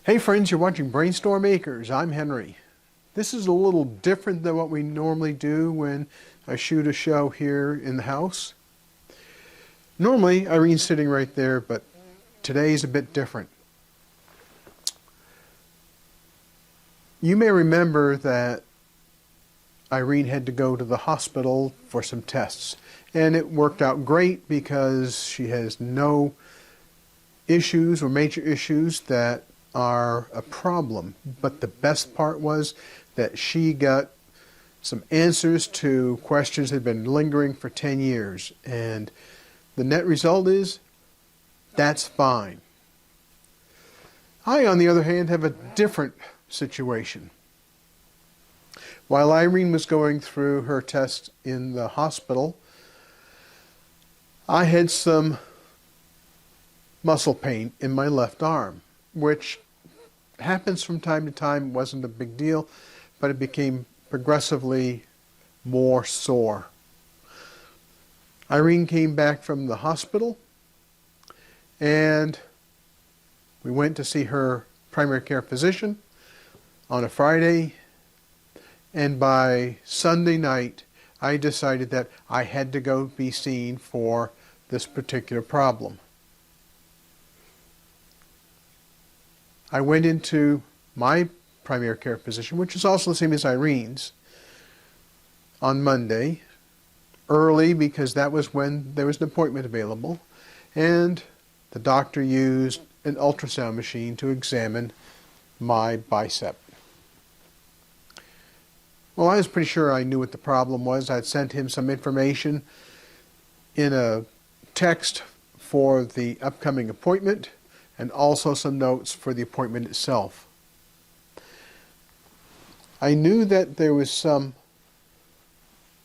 Hey friends, you're watching BrainStormAcres. I'm Henry. This is a little different than what we normally do when I shoot a show here in the house. Normally, Irene's sitting right there, but today's a bit different. You may remember that Irene had to go to the hospital for some tests, and it worked out great because she has no issues or major issues that are a problem. But the best part was that she got some answers to questions that had been lingering for 10 years. And the net result is, that's fine. I, on the other hand, have a different situation. While Irene was going through her test in the hospital, I had some muscle pain in my left arm, which happens from time to time. It wasn't a big deal, but it became progressively more sore. Irene came back from the hospital, and we went to see her primary care physician on a Friday, and by Sunday night, I decided that I had to go be seen for this particular problem. I went into my primary care physician, which is also the same as Irene's, on Monday, early because that was when there was an appointment available, and the doctor used an ultrasound machine to examine my bicep. Well, I was pretty sure I knew what the problem was. I'd sent him some information in a text for the upcoming appointment, and also some notes for the appointment itself. I knew that there was some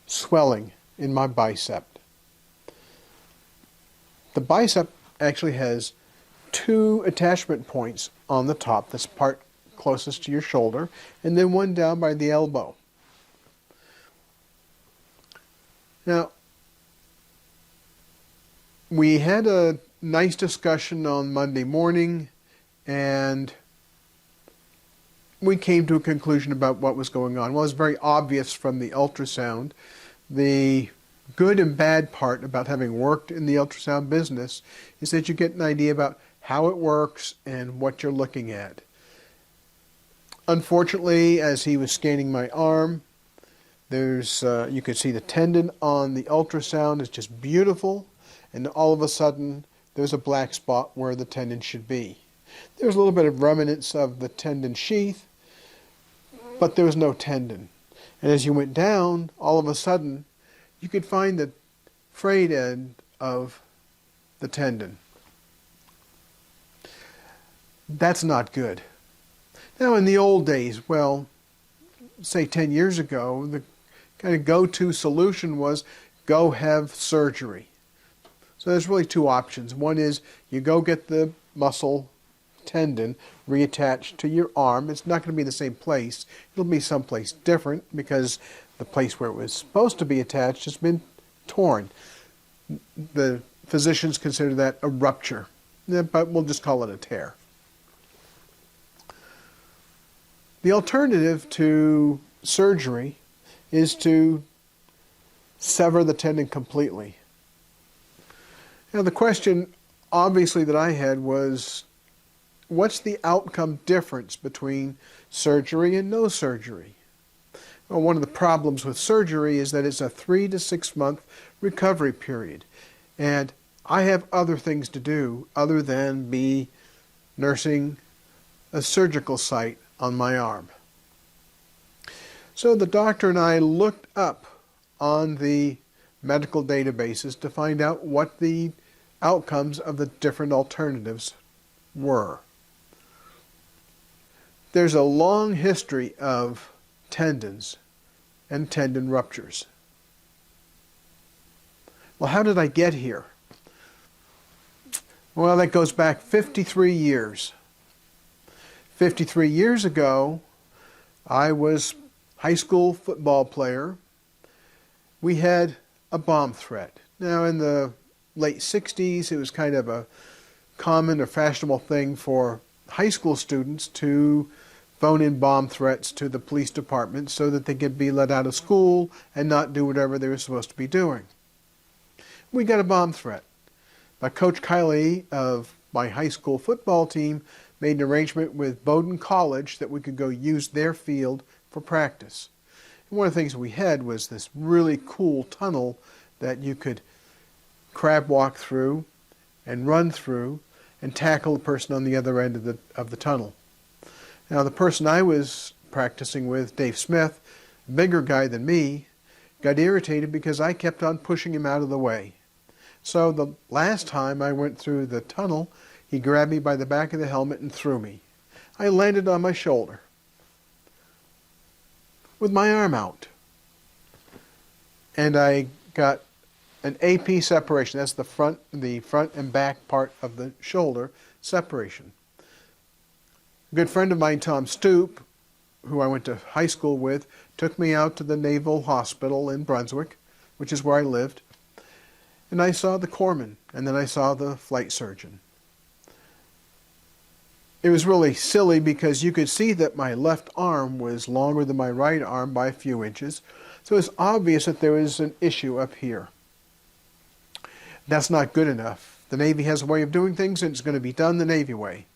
swelling in my bicep. The bicep actually has two attachment points on the top, this part closest to your shoulder, and then one down by the elbow. Now, we had a nice discussion on Monday morning, and we came to a conclusion about what was going on. Well, it was very obvious from the ultrasound. The good and bad part about having worked in the ultrasound business is that you get an idea about how it works and what you're looking at. Unfortunately, as he was scanning my arm, you could see the tendon on the ultrasound is just beautiful, and all of a sudden there's a black spot where the tendon should be. There's a little bit of remnants of the tendon sheath, but there was no tendon. And as you went down, all of a sudden, you could find the frayed end of the tendon. That's not good. Now, in the old days, well, say 10 years ago, the kind of go-to solution was go have surgery. So there's really two options. One is you go get the muscle tendon reattached to your arm. It's not going to be the same place. It'll be someplace different because the place where it was supposed to be attached has been torn. The physicians consider that a rupture, but we'll just call it a tear. The alternative to surgery is to sever the tendon completely. Now, the question, obviously, that I had was, what's the outcome difference between surgery and no surgery? Well, one of the problems with surgery is that it's a 3 to 6 month recovery period. And I have other things to do other than be nursing a surgical site on my arm. So the doctor and I looked up on the medical databases to find out what the outcomes of the different alternatives were. There's a long history of tendons and tendon ruptures. Well, how did I get here? Well, that goes back 53 years. 53 years ago, I was a high school football player. We had a bomb threat. Now, in the late 60s, it was kind of a common or fashionable thing for high school students to phone in bomb threats to the police department so that they could be let out of school and not do whatever they were supposed to be doing. We got a bomb threat. But Coach Kiley of my high school football team made an arrangement with Bowdoin College that we could go use their field for practice. And one of the things we had was this really cool tunnel that you could crab walk through and run through and tackle the person on the other end of the tunnel. Now the person I was practicing with, Dave Smith, a bigger guy than me, got irritated because I kept on pushing him out of the way. So the last time I went through the tunnel, he grabbed me by the back of the helmet and threw me. I landed on my shoulder with my arm out. And I got an AP separation. That's the front and back part of the shoulder separation. A good friend of mine, Tom Stoop, who I went to high school with, took me out to the Naval Hospital in Brunswick, which is where I lived. And I saw the corpsman, and then I saw the flight surgeon. It was really silly because you could see that my left arm was longer than my right arm by a few inches. So it's obvious that there was an issue up here. That's not good enough. The Navy has a way of doing things, and it's going to be done the Navy way.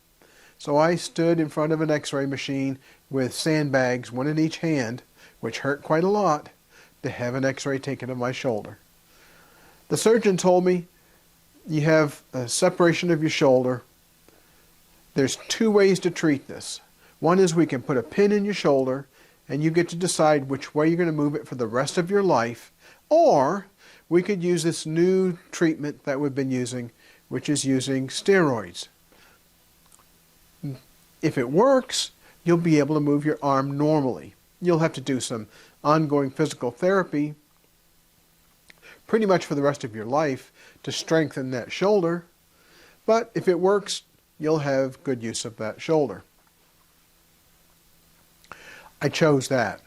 So I stood in front of an X-ray machine with sandbags, one in each hand, which hurt quite a lot, to have an X-ray taken of my shoulder. The surgeon told me, you have a separation of your shoulder. There's two ways to treat this. One is we can put a pin in your shoulder, and you get to decide which way you're going to move it for the rest of your life, or we could use this new treatment that we've been using, which is using steroids. If it works, you'll be able to move your arm normally. You'll have to do some ongoing physical therapy pretty much for the rest of your life to strengthen that shoulder, but if it works, you'll have good use of that shoulder. I chose that,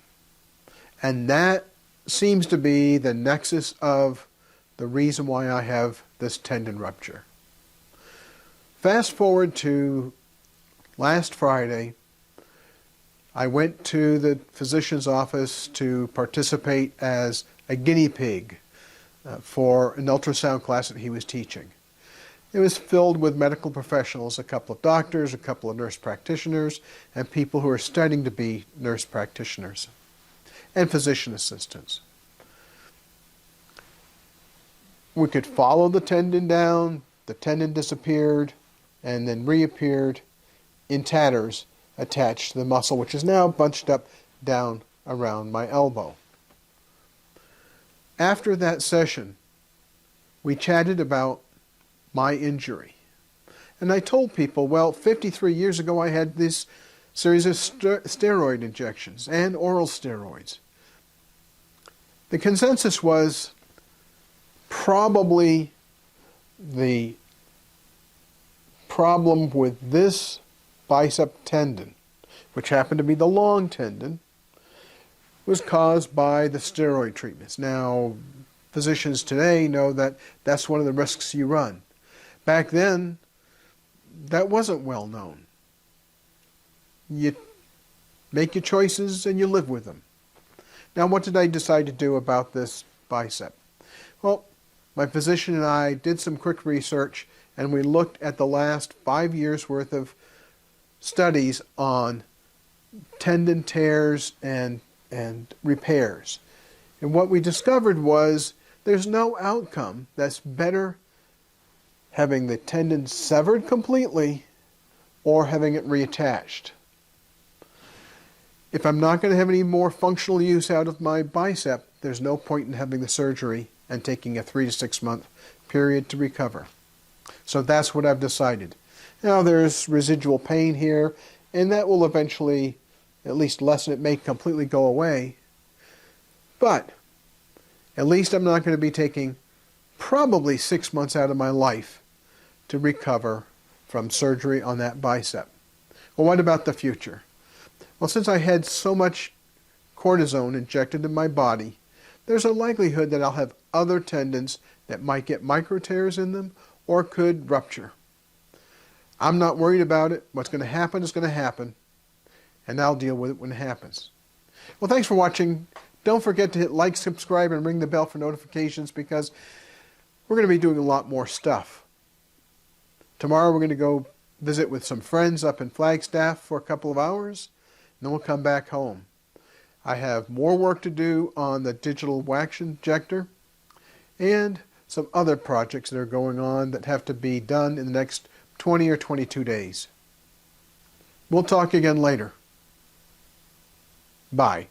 and that seems to be the nexus of the reason why I have this tendon rupture. Fast forward to last Friday, I went to the physician's office to participate as a guinea pig for an ultrasound class that he was teaching. It was filled with medical professionals, a couple of doctors, a couple of nurse practitioners, and people who are studying to be nurse practitioners, and physician assistants. We could follow the tendon down, the tendon disappeared, and then reappeared in tatters attached to the muscle, which is now bunched up down around my elbow. After that session, we chatted about my injury. And I told people, well, 53 years ago I had this series of steroid injections and oral steroids. The consensus was probably the problem with this bicep tendon, which happened to be the long tendon, was caused by the steroid treatments. Now, physicians today know that that's one of the risks you run. Back then, that wasn't well known. You make your choices and you live with them. Now, what did I decide to do about this bicep? Well, my physician and I did some quick research, and we looked at the last 5 years' worth of studies on tendon tears and repairs. And what we discovered was there's no outcome that's better having the tendon severed completely or having it reattached. If I'm not going to have any more functional use out of my bicep, there's no point in having the surgery and taking a 3 to 6 month period to recover. So that's what I've decided. Now there's residual pain here, and that will eventually at least lessen. It may completely go away, but at least I'm not going to be taking probably 6 months out of my life to recover from surgery on that bicep. Well, what about the future? Well, since I had so much cortisone injected in my body, there's a likelihood that I'll have other tendons that might get micro tears in them or could rupture. I'm not worried about it. What's going to happen is going to happen, and I'll deal with it when it happens. Well, thanks for watching. Don't forget to hit like, subscribe, and ring the bell for notifications, because we're going to be doing a lot more stuff. Tomorrow we're going to go visit with some friends up in Flagstaff for a couple of hours, and then we'll come back home. I have more work to do on the digital wax injector and some other projects that are going on that have to be done in the next 20 or 22 days. We'll talk again later. Bye.